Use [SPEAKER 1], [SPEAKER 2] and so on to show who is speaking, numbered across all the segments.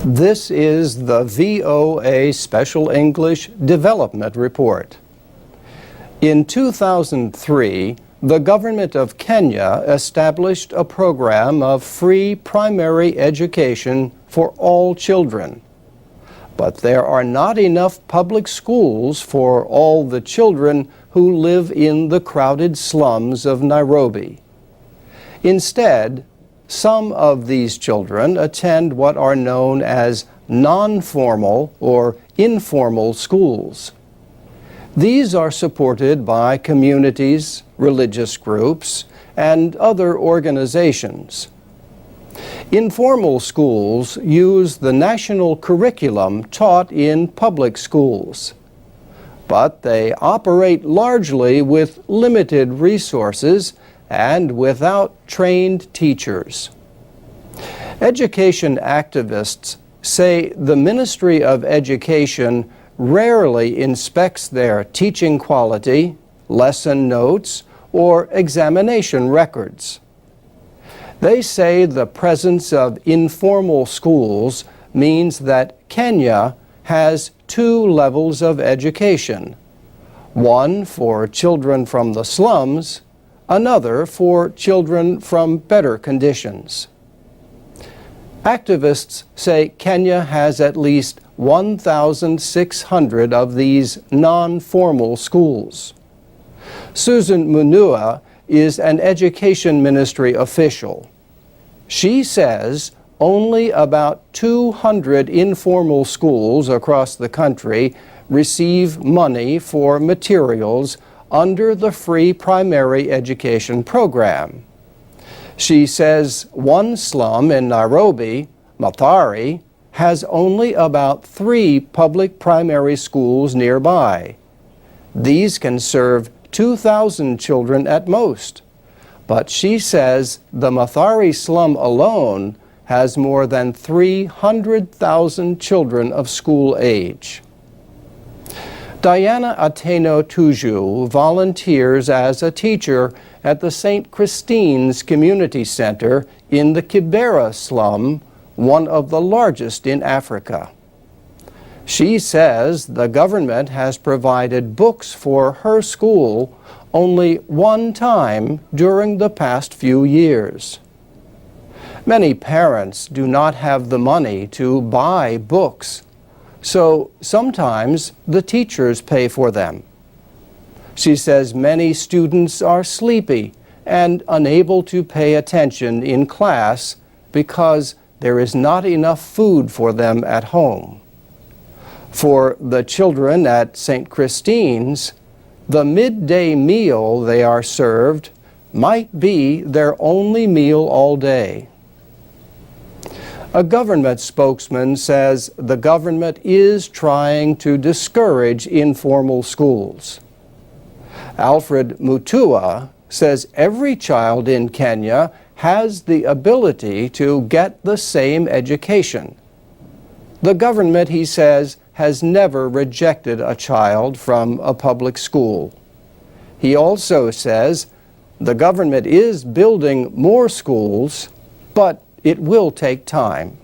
[SPEAKER 1] This is the VOA Special English Development Report. In 2003, the government of Kenya established a program of free primary education for all children. But there are not enough public schools for all the children who live in the crowded slums of Nairobi. Instead, some of these children attend what are known as non-formal or informal schools. These are supported by communities, religious groups, and other organizations. Informal schools use the national curriculum taught in public schools, but they operate largely with limited resources and without trained teachers. Education activists say the Ministry of Education rarely inspects their teaching quality, lesson notes, or examination records. They say the presence of informal schools means that Kenya has two levels of education, one for children from the slums, another for children from better conditions. Activists say Kenya has at least 1,600 of these non-formal schools. Susan Munua is an education ministry official. She says only about 200 informal schools across the country receive money for materials under the free primary education program. She says one slum in Nairobi, Mathare, has only about 3 public primary schools nearby. These can serve 2,000 children at most, but she says the Mathare slum alone has more than 300,000 children of school age. Diana Ateno Tuju volunteers as a teacher at the St. Christine's Community Center in the Kibera slum, one of the largest in Africa. She says the government has provided books for her school only one time during the past few years. Many parents do not have the money to buy books, so sometimes the teachers pay for them. She says many students are sleepy and unable to pay attention in class because there is not enough food for them at home. For the children at St. Christine's, the midday meal they are served might be their only meal all day. A government spokesman says the government is trying to discourage informal schools. Alfred Mutua says every child in Kenya has the ability to get the same education. The government, he says, has never rejected a child from a public school. He also says the government is building more schools, but it will take time.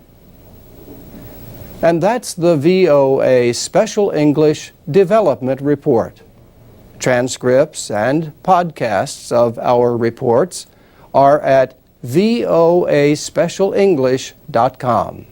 [SPEAKER 1] And that's the VOA Special English Development Report. Transcripts and podcasts of our reports are at voaspecialenglish.com.